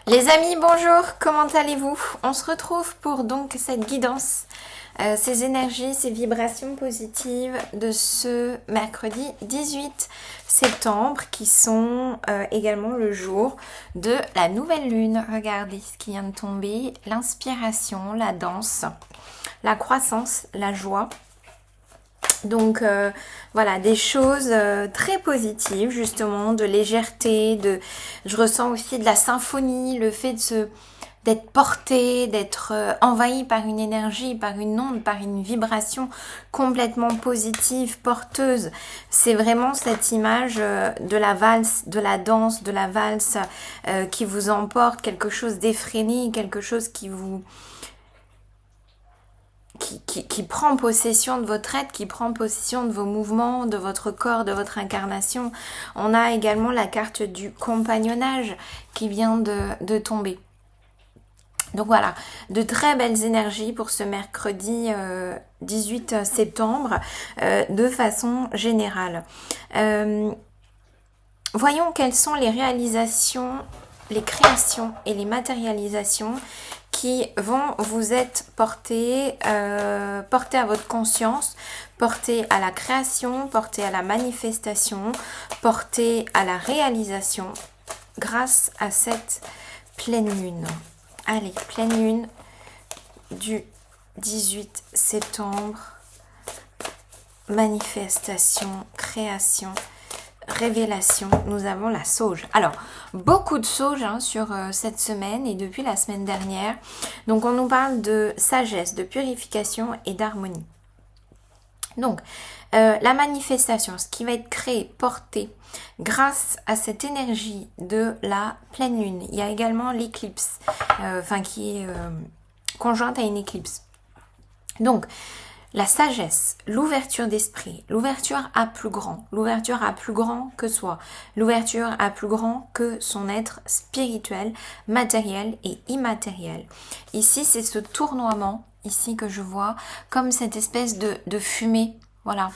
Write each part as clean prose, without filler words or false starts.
Les amis, bonjour, comment allez-vous? On se retrouve pour donc cette guidance, ces énergies, ces vibrations positives de ce mercredi 18 septembre qui sont également le jour de la nouvelle lune. Regardez ce qui vient de tomber, l'inspiration, la danse, la croissance, la joie. Donc voilà, des choses très positives justement, de légèreté, je ressens aussi de la symphonie, le fait d'être porté, d'être envahi par une énergie, par une onde, par une vibration complètement positive, porteuse. C'est vraiment cette image de la valse, de la danse, de la valse qui vous emporte, quelque chose d'effréné, quelque chose qui vous... Qui prend possession de votre être, qui prend possession de vos mouvements, de votre corps, de votre incarnation. On a également la carte du compagnonnage qui vient de tomber. Donc voilà, de très belles énergies pour ce mercredi 18 septembre de façon générale. Voyons quelles sont les réalisations, les créations et les matérialisations qui vont vous être portées à votre conscience, portées à la création, portées à la manifestation, portées à la réalisation grâce à cette pleine lune. Allez, pleine lune du 18 septembre, manifestation, création, révélation, nous avons la sauge. Alors, beaucoup de sauge sur cette semaine et depuis la semaine dernière. Donc, on nous parle de sagesse, de purification et d'harmonie. Donc, la manifestation, ce qui va être créé, porté grâce à cette énergie de la pleine lune. Il y a également l'éclipse, qui est conjointe à une éclipse. Donc, la sagesse, l'ouverture d'esprit, l'ouverture à plus grand que soi, l'ouverture à plus grand que son être spirituel, matériel et immatériel. Ici, c'est ce tournoiement, ici que je vois, comme cette espèce de fumée, voilà,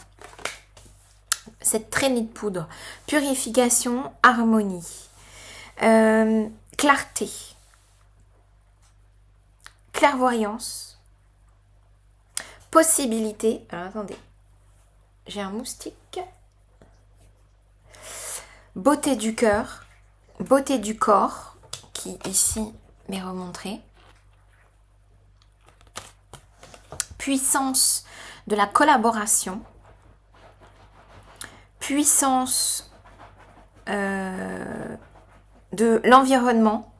cette traînée de poudre. Purification, harmonie, clarté, clairvoyance, possibilité. Alors attendez, j'ai un moustique. Beauté du cœur, beauté du corps, qui ici m'est remontré. Puissance de la collaboration. Puissance de l'environnement.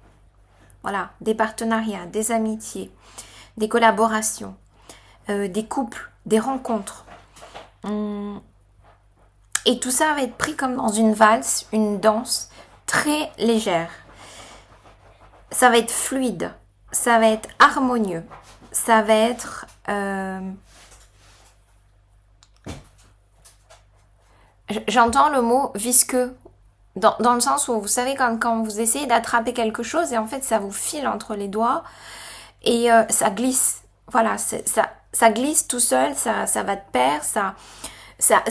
Voilà, des partenariats, des amitiés, des collaborations. Des couples, des rencontres. Et tout ça va être pris comme dans une valse, une danse très légère. Ça va être fluide, ça va être harmonieux, ça va être... J'entends le mot visqueux, dans le sens où vous savez quand vous essayez d'attraper quelque chose et en fait ça vous file entre les doigts et ça glisse. Voilà, ça glisse tout seul, ça va de pair, ça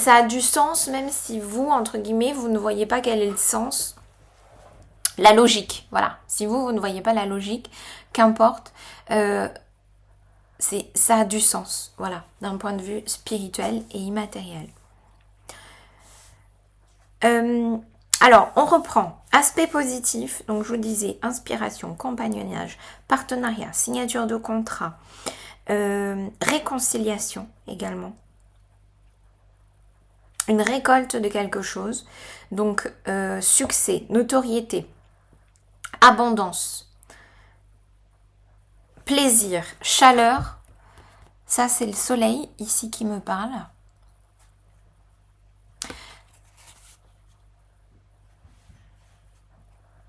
a du sens même si vous, entre guillemets, vous ne voyez pas quel est le sens. La logique, voilà. Si vous ne voyez pas la logique, qu'importe, ça a du sens, voilà, d'un point de vue spirituel et immatériel. Alors, on reprend. Aspect positif, donc je vous disais, inspiration, compagnonnage, partenariat, signature de contrat, réconciliation également. Une récolte de quelque chose, donc succès, notoriété, abondance, plaisir, chaleur. Ça, c'est le soleil ici qui me parle.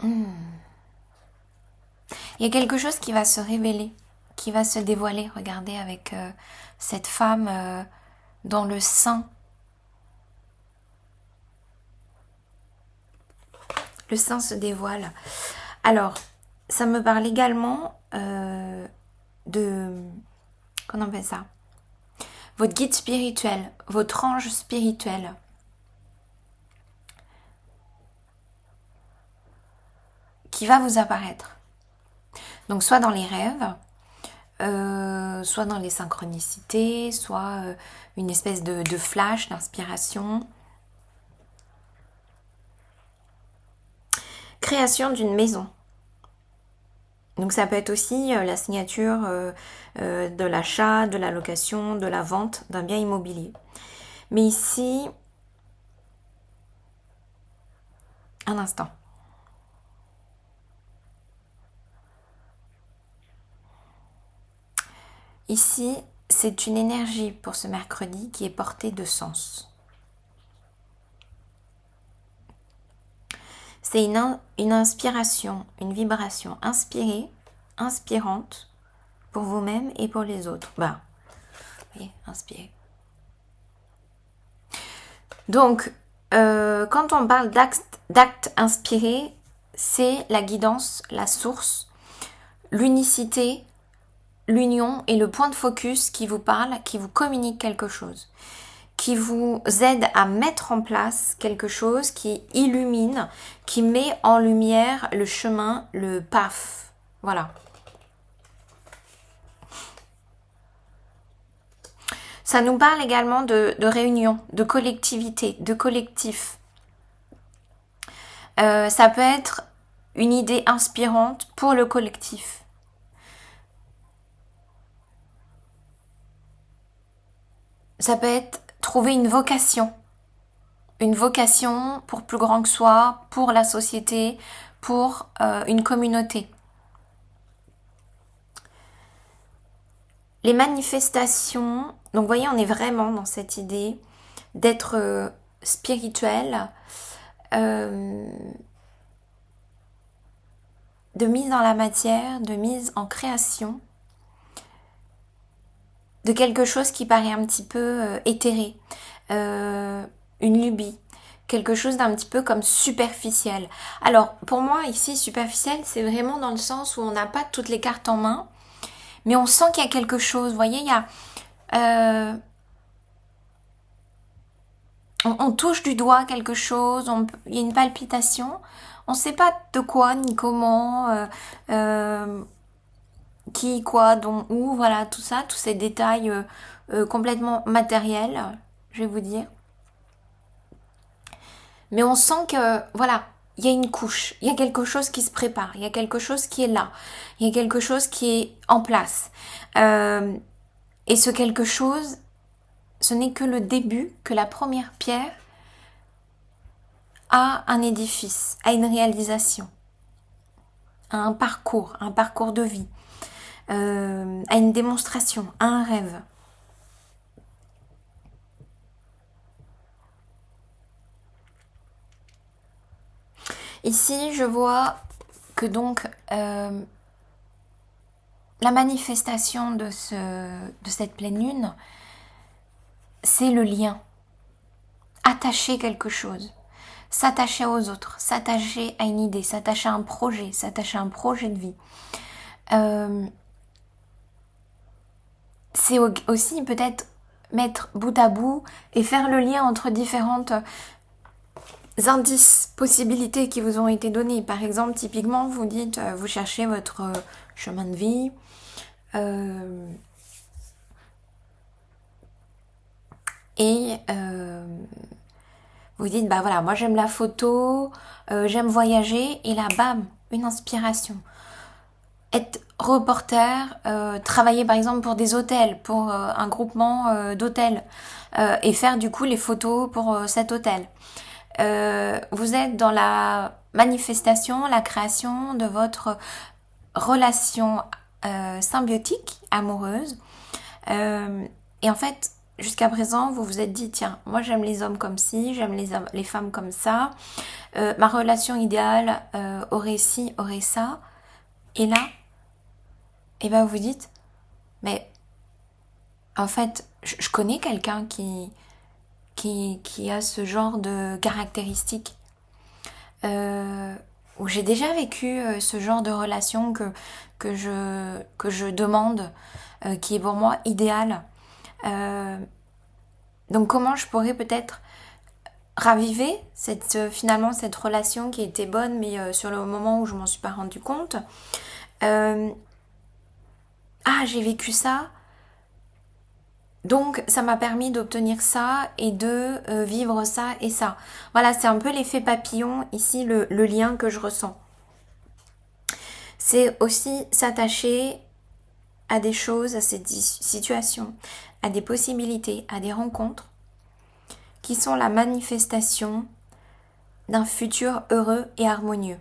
Il y a quelque chose qui va se révéler, qui va se dévoiler. Regardez avec cette femme dans le sein. Le sein se dévoile. Alors, ça me parle également de... Comment on appelle ça? Votre guide spirituel, votre ange spirituel. Qui va vous apparaître. Donc soit dans les rêves, soit dans les synchronicités, soit une espèce de flash, d'inspiration. Création d'une maison. Donc ça peut être aussi la signature de l'achat, de la location, de la vente d'un bien immobilier. Mais ici, un instant. Ici, c'est une énergie pour ce mercredi qui est portée de sens. C'est une inspiration, une vibration inspirée, inspirante pour vous-même et pour les autres. Bah, vous voyez, inspiré. Donc, quand on parle d'actes inspirés, c'est la guidance, la source, l'unicité, l'union et le point de focus qui vous parle, qui vous communique quelque chose, qui vous aide à mettre en place quelque chose qui illumine, qui met en lumière le chemin, le path. Voilà. Ça nous parle également de réunion, de collectivité, de collectif. Ça peut être une idée inspirante pour le collectif. Ça peut être trouver une vocation pour plus grand que soi, pour la société, pour une communauté. Les manifestations, donc vous voyez, on est vraiment dans cette idée d'être spirituel, de mise dans la matière, de mise en création, de quelque chose qui paraît un petit peu éthéré, une lubie, quelque chose d'un petit peu comme superficiel. Alors pour moi ici superficiel, c'est vraiment dans le sens où on n'a pas toutes les cartes en main, mais on sent qu'il y a quelque chose. Vous voyez, il y a on touche du doigt quelque chose, il y a une palpitation, on ne sait pas de quoi ni comment, qui, quoi, dont, où, voilà, tout ça, tous ces détails complètement matériels, je vais vous dire. Mais on sent que, voilà, il y a une couche, il y a quelque chose qui se prépare, il y a quelque chose qui est là, il y a quelque chose qui est en place. Et ce quelque chose, ce n'est que le début, que la première pierre à un édifice, à une réalisation, à un parcours de vie, à une démonstration, à un rêve. Ici, je vois que donc la manifestation de cette pleine lune, c'est le lien. Attacher quelque chose, s'attacher aux autres, s'attacher à une idée, s'attacher à un projet de vie. C'est aussi peut-être mettre bout à bout et faire le lien entre différentes indices, possibilités qui vous ont été donnés. Par exemple, typiquement, vous dites, vous cherchez votre chemin de vie, et vous dites, bah voilà, moi j'aime la photo, j'aime voyager, et là, bam, une inspiration. Être reporter, travailler par exemple pour des hôtels, pour un groupement d'hôtels, et faire du coup les photos pour cet hôtel. Vous êtes dans la manifestation, la création de votre relation symbiotique, amoureuse. Et en fait, jusqu'à présent, vous vous êtes dit, tiens, moi j'aime les hommes comme ci, j'aime les femmes comme ça. Ma relation idéale aurait ci, aurait ça. Et là, et ben vous dites, mais en fait, je connais quelqu'un qui a ce genre de caractéristiques. Où j'ai déjà vécu ce genre de relation que je demande, qui est pour moi idéal. Donc comment je pourrais peut-être raviver finalement cette relation qui était bonne, mais sur le moment où je m'en suis pas rendu compte, Ah, j'ai vécu ça, donc ça m'a permis d'obtenir ça et de vivre ça et ça. Voilà, c'est un peu l'effet papillon ici, le lien que je ressens. C'est aussi s'attacher à des choses, à ces situations, à des possibilités, à des rencontres qui sont la manifestation d'un futur heureux et harmonieux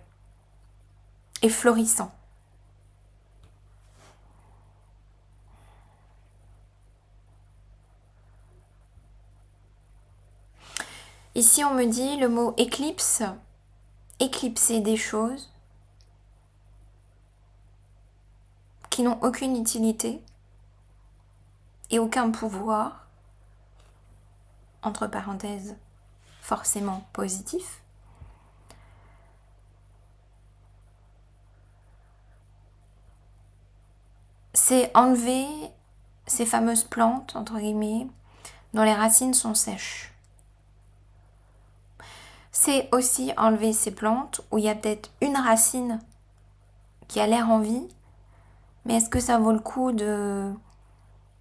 et florissant. Ici, on me dit le mot éclipse, éclipser des choses qui n'ont aucune utilité et aucun pouvoir, entre parenthèses, forcément positif. C'est enlever ces fameuses plantes, entre guillemets, dont les racines sont sèches. C'est aussi enlever ces plantes où il y a peut-être une racine qui a l'air en vie, mais est-ce que ça vaut le coup de...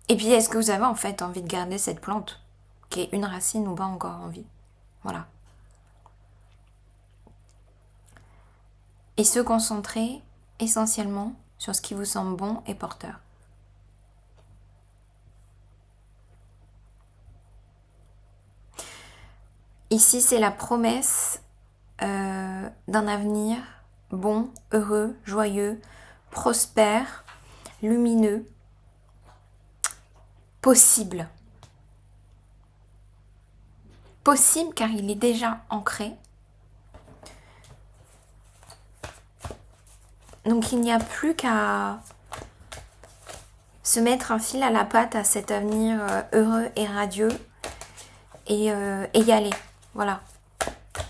Et puis est-ce que vous avez en fait envie de garder cette plante qui est une racine ou pas encore en vie? Voilà. Et se concentrer essentiellement sur ce qui vous semble bon et porteur. Ici, c'est la promesse d'un avenir bon, heureux, joyeux, prospère, lumineux, possible. Possible car il est déjà ancré. Donc il n'y a plus qu'à se mettre un fil à la patte à cet avenir heureux et radieux et y aller. Voilà,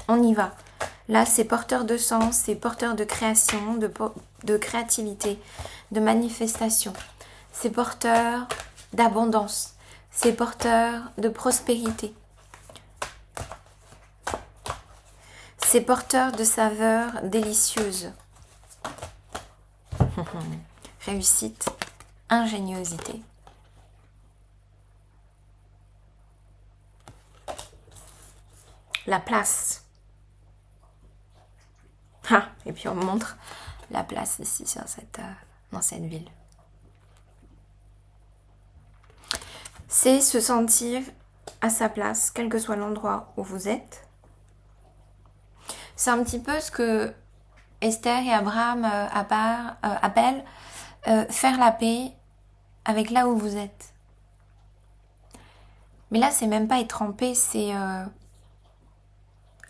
on y va. Là, c'est porteur de sens, c'est porteur de création, de créativité, de manifestation. C'est porteur d'abondance, c'est porteur de prospérité. C'est porteur de saveurs délicieuses. Réussite, ingéniosité. La place. Ah, et puis on me montre la place ici dans cette ville. C'est se sentir à sa place, quel que soit l'endroit où vous êtes. C'est un petit peu ce que Esther et Abraham appellent faire la paix avec là où vous êtes. Mais là, c'est même pas être en paix, c'est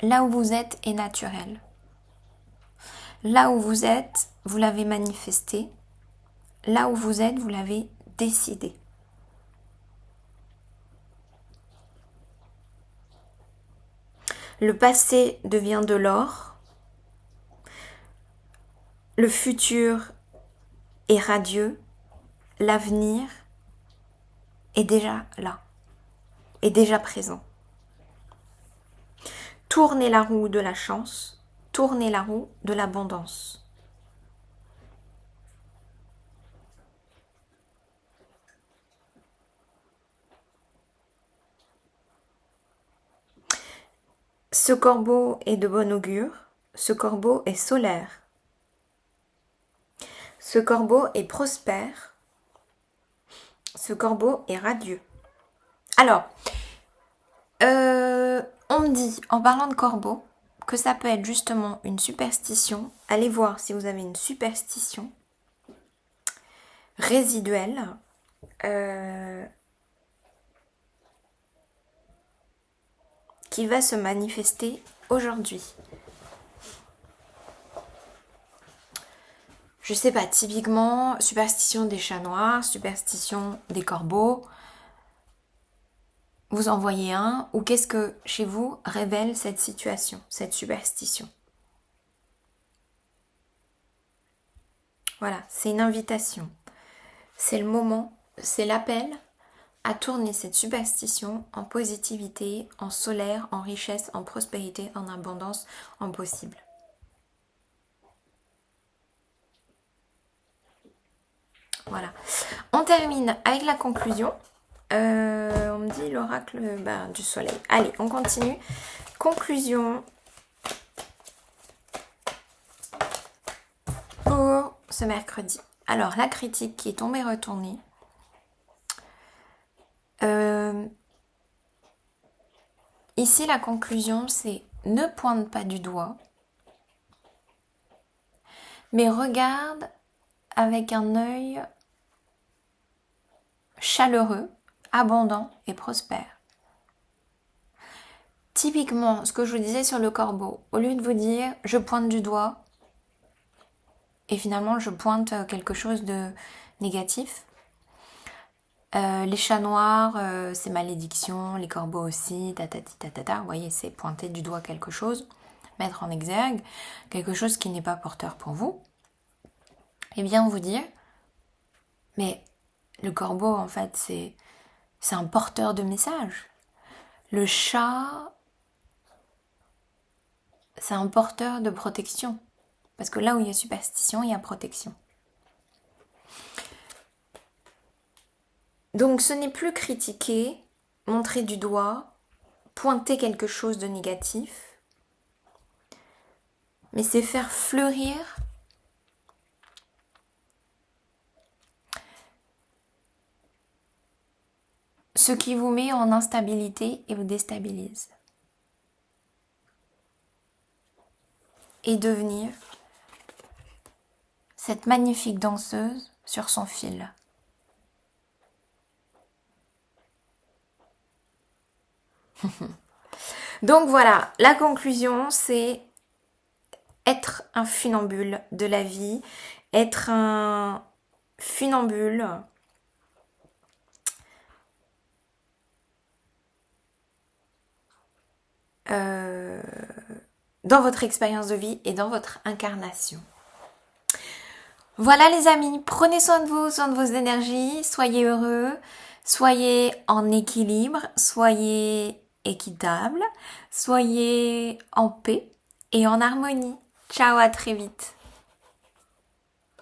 là où vous êtes est naturel. Là où vous êtes, vous l'avez manifesté. Là où vous êtes, vous l'avez décidé. Le passé devient de l'or. Le futur est radieux. L'avenir est déjà là, est déjà présent. Tournez la roue de la chance, tournez la roue de l'abondance. Ce corbeau est de bon augure, ce corbeau est solaire. Ce corbeau est prospère, ce corbeau est radieux. Alors, on me dit, en parlant de corbeau, que ça peut être justement une superstition. Allez voir si vous avez une superstition résiduelle. Qui va se manifester aujourd'hui. Je sais pas, typiquement, superstition des chats noirs, superstition des corbeaux. Vous en voyez un, ou qu'est-ce que chez vous révèle cette situation, cette superstition? Voilà, c'est une invitation. C'est le moment, c'est l'appel à tourner cette superstition en positivité, en solaire, en richesse, en prospérité, en abondance, en possible. Voilà. On termine avec la conclusion. On me dit l'oracle du soleil. Allez, on continue. Conclusion pour ce mercredi. Alors, la critique qui est tombée retournée. Ici, la conclusion, c'est ne pointe pas du doigt, mais regarde avec un œil chaleureux, abondant et prospère. Typiquement, ce que je vous disais sur le corbeau, au lieu de vous dire je pointe du doigt et finalement je pointe quelque chose de négatif, les chats noirs, c'est malédiction, les corbeaux aussi, tatati tatata, vous voyez, c'est pointer du doigt quelque chose, mettre en exergue quelque chose qui n'est pas porteur pour vous, et bien vous dire, mais le corbeau en fait c'est un porteur de messages. Le chat, c'est un porteur de protection. Parce que là où il y a superstition, il y a protection. Donc ce n'est plus critiquer, montrer du doigt, pointer quelque chose de négatif, mais c'est faire fleurir ce qui vous met en instabilité et vous déstabilise. Et devenir cette magnifique danseuse sur son fil. Donc voilà, la conclusion c'est être un funambule de la vie, être un funambule dans votre expérience de vie et dans votre incarnation. Voilà les amis, prenez soin de vous, soin de vos énergies, soyez heureux, soyez en équilibre, soyez équitable, soyez en paix et en harmonie. Ciao, à très vite.